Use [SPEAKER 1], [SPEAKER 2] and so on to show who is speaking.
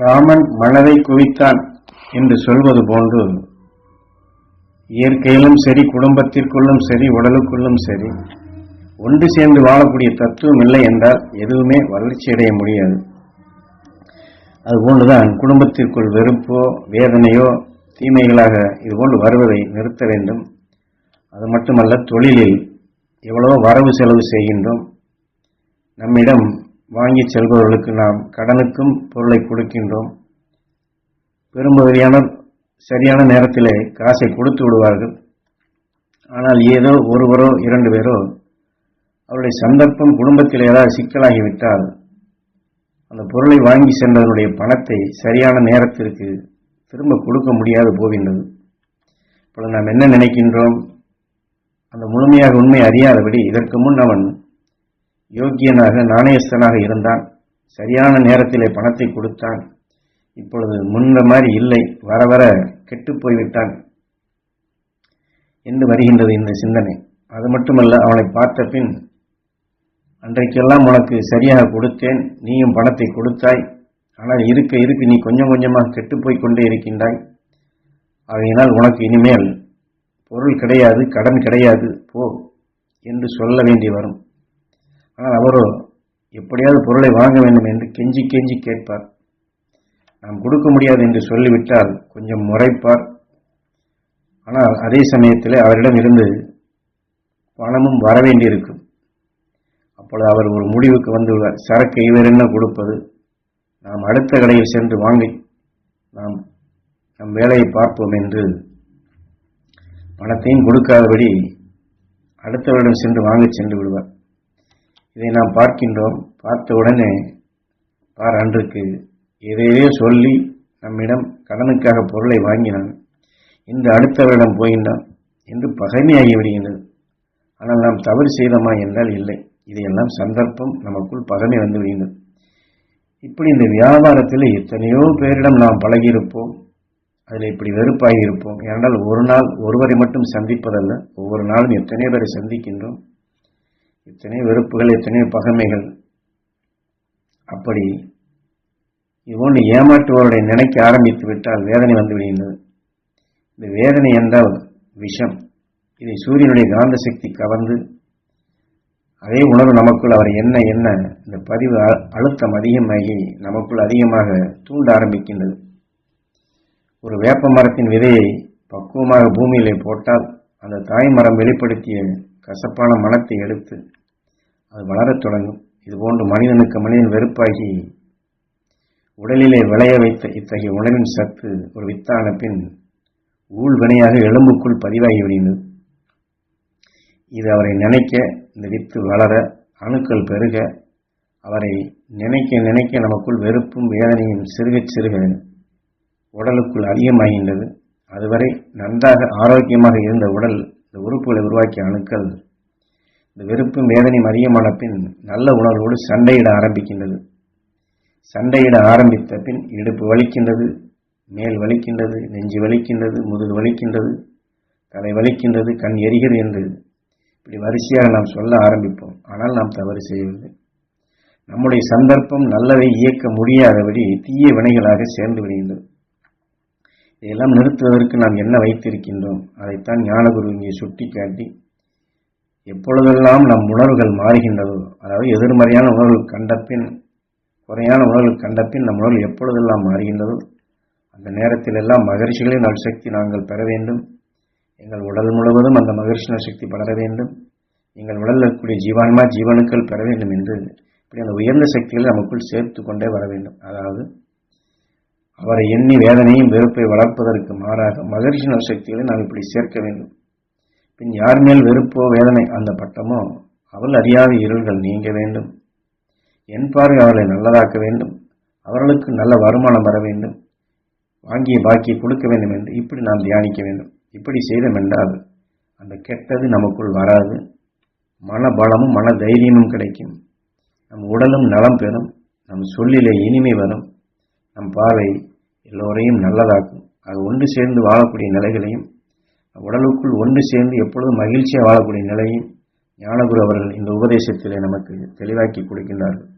[SPEAKER 1] ராமன் மனதை குவித்தான் என்று சொல்வது போன்று இயற்கையிலும் சரி, குடும்பத்திற்குள்ளும் சரி, உடலுக்குள்ளும் சரி, ஒன்று சேர்ந்து வாழக்கூடிய தத்துவம் இல்லை என்றால் எதுவுமே வளர்ச்சி அடைய முடியாது. அதுபோன்றுதான் குடும்பத்திற்குள் வெறுப்போ வேதனையோ தீமைகளாக இதுபோன்று வருவதை நிறுத்த வேண்டும். அது மட்டுமல்ல, தொழிலில் எவ்வளவோ வரவு செலவு செய்கின்றோம். நம்மிடம் வாங்கி செல்பவர்களுக்கு நாம் கடனுக்கும் பொருளை கொடுக்கின்றோம். பெரும்பகுதியான சரியான நேரத்திலே காசை கொடுத்து விடுவார்கள். ஆனால் ஏதோ ஒருவரோ இரண்டு பேரோ அவருடைய சந்தர்ப்பம் குடும்பத்தில் ஏதாவது சிக்கலாகிவிட்டால் அந்த பொருளை வாங்கி சென்றதனுடைய பணத்தை சரியான நேரத்திற்கு திரும்ப கொடுக்க முடியாது போகின்றது. இப்பொழுது நாம் என்ன நினைக்கின்றோம்? அந்த முழுமையாக உண்மை அறியாதபடி இதற்கு முன் அவன் யோக்கியனாக நாணயஸ்தனாக இருந்தான், சரியான நேரத்திலே பணத்தை கொடுத்தான், இப்பொழுது முன்ன மாதிரி இல்லை, வர வர கெட்டு போய்விட்டான் என்று வருகின்றது இந்த சிந்தனை. அது மட்டுமல்ல, அவனை பார்த்த பின் அன்றைக்கெல்லாம் உனக்கு சரியாக கொடுத்தேன், நீயும் பணத்தை கொடுத்தாய், ஆனால் இருக்க இருக்க நீ கொஞ்சம் கொஞ்சமாக கெட்டுப்போய் கொண்டே இருக்கின்றாய், ஆகையினால் உனக்கு இனிமேல் பொருள் கிடையாது, கடன் கிடையாது, போ என்று சொல்ல வேண்டி வரும். ஆனால் அவரோ எப்படியாவது பொருளை வாங்க வேண்டும் என்று கெஞ்சி கெஞ்சி கேட்பார். நாம் கொடுக்க முடியாது என்று சொல்லிவிட்டால் கொஞ்சம் முறைப்பார். ஆனால் அதே சமயத்தில் அவரிடம் இருந்து பணமும் வர வேண்டியிருக்கும். அப்பொழுது அவர் ஒரு முடிவுக்கு வந்துள்ளார். சரக்கு இவர் என்ன கொடுப்பது, நாம் அடுத்த கடையில் சென்று வாங்கி நாம் நம் வேலையை பார்ப்போம் என்று பணத்தையும் கொடுக்காதபடி அடுத்தவரிடம் சென்று வாங்க சென்று விடுவார். இதை நாம் பார்க்கின்றோம். பார்த்த உடனே அன்றைக்கு எதையோ சொல்லி நம்மிடம் கடனுக்காக பொருளை வாங்கினான், இன்று அடுத்தவரிடம் போகின்றான் என்று பகைமையாகி விடுகின்றது. ஆனால் நாம் தவறு செய்தோமா என்றால் இல்லை. இதையெல்லாம் சந்தர்ப்பம் நமக்குள் பகைமை வந்து விடுகின்றது. இப்படி இந்த வியாபாரத்தில் எத்தனையோ பேரிடம் நாம் பழகியிருப்போம், அதில் இப்படி வெறுப்பாகி இருப்போம். ஏனென்றால் ஒரு நாள் ஒருவரை மட்டும் சந்திப்பதல்ல, ஒவ்வொரு நாளும் எத்தனையோ பேரை சந்திக்கின்றோம், எத்தனையோ வெறுப்புகள், எத்தனையோ பகைமைகள். அப்படி இதுபோன்று ஏமாற்றுவோருடைய நினைக்க ஆரம்பித்து விட்டால் வேதனை வந்து விடுகின்றது. இந்த வேதனை என்றால் விஷம். இதை சூரியனுடைய காந்த சக்தி கவர்ந்து அதே உணர்வு நமக்குள் அவர் என்ன இந்த பதிவு அழுத்தம் அதிகமாகி நமக்குள் அதிகமாக தூண்ட ஆரம்பிக்கின்றது. ஒரு வேப்ப மரத்தின் விதையை பக்குவமாக பூமியிலே போட்டால் அந்த தாய் மரம் வெளிப்படுத்திய கசப்பான மனத்தை எடுத்து அது வளரத் தொடங்கும். இதுபோன்று மனிதனுக்கு மனிதன் வெறுப்பாகி உடலிலே விளைய வைத்த இத்தகைய உணவின் சத்து ஒரு வித்தான பின் ஊழ்வினையாக எலும்புக்குள் பதிவாகி விடுகிறது. இது அவரை நினைக்க, இந்த வித்து வளர, அணுக்கள் பெருக, அவரை நினைக்க நினைக்க நமக்குள் வெறுப்பும் வேதனையும் சிறுக சிறுக உடலுக்குள் அதிகமாகின்றது. அதுவரை நன்றாக ஆரோக்கியமாக இருந்த உடல், இந்த உறுப்புகளை உருவாக்கிய அணுக்கள் இந்த வெறுப்பும் வேதனையும் அதிகமான பின் நல்ல உணர்வோடு சண்டையிட ஆரம்பிக்கின்றது. சண்டையிட ஆரம்பித்த பின் இடுப்பு வலிக்கின்றது, மேல் வலிக்கின்றது, நெஞ்சு வலிக்கின்றது, முதுகு வலிக்கின்றது, தலை வலிக்கின்றது, கண் எரிகிறது என்று இப்படி வரிசையாக நாம் சொல்ல ஆரம்பிப்போம். ஆனால் நாம் தவறு செய்யவில்லை. நம்முடைய சந்தர்ப்பம் நல்லதை இயக்க முடியாதபடி தீய வினைகளாக சேர்ந்து விடுகின்றது. இதையெல்லாம் நிறுத்துவதற்கு நாம் என்ன வைத்திருக்கின்றோம்? அதைத்தான் ஞானகுரு இங்கே சுட்டி காட்டி, எப்பொழுதெல்லாம் நம் உணர்வுகள் மாறுகின்றதோ, அதாவது எதிர்மறையான உணர்வுகள் கண்டபின், குறையான உணர்வுகள் கண்டபின் நம் உணர்வு எப்பொழுதெல்லாம் மாறுகின்றதோ அந்த நேரத்தில் எல்லாம் மகரிஷிகளின் நல்சக்தி நாங்கள் பெற வேண்டும். எங்கள் உடல் முழுவதும் அந்த மகரிஷி சக்தி படர வேண்டும். எங்கள் உடலில் இருக்கக்கூடிய ஜீவான்மா ஜீவனுக்கள் பெற வேண்டும் என்று இப்படி அந்த உயர்ந்த சக்திகளை நமக்குள் சேர்த்து கொண்டே வர வேண்டும். அதாவது அவரை எண்ணி வேதனையும் வெறுப்பை வளர்ப்பதற்கு மாறாக மகரிஷி சக்திகளை நாம் இப்படி சேர்க்க வேண்டும். பின் யார் மேல் வெறுப்போ வேதனை அந்த பட்டமோ அவள் அறியாத இருள்கள் நீங்க வேண்டும். என் பார்வை அவர்களை நல்லதாக்க வேண்டும். அவர்களுக்கு நல்ல வருமானம் வர வேண்டும். வாங்கிய பாக்கியை கொடுக்க வேண்டும் என்று இப்படி நாம் தியானிக்க வேண்டும். இப்படி செய்தோம் என்றால் அந்த கெட்டது நமக்குள் வராது. மன பலமும் மன தைரியமும் கிடைக்கும். நம் உடலும் நலம் பெறும். நம் சொல்லிலே இனிமை வரும். நம் பார்வை எல்லோரையும் நல்லதாக்கும். அது ஒன்று சேர்ந்து வாழக்கூடிய நிலைகளையும், உடலுக்குள் ஒன்று சேர்ந்து எப்பொழுதும் மகிழ்ச்சியாக வாழக்கூடிய நிலையும் ஞானகுரு அவர்கள் இந்த உபதேசத்திலே நமக்கு தெளிவாக்கி கொடுக்கின்றார்கள்.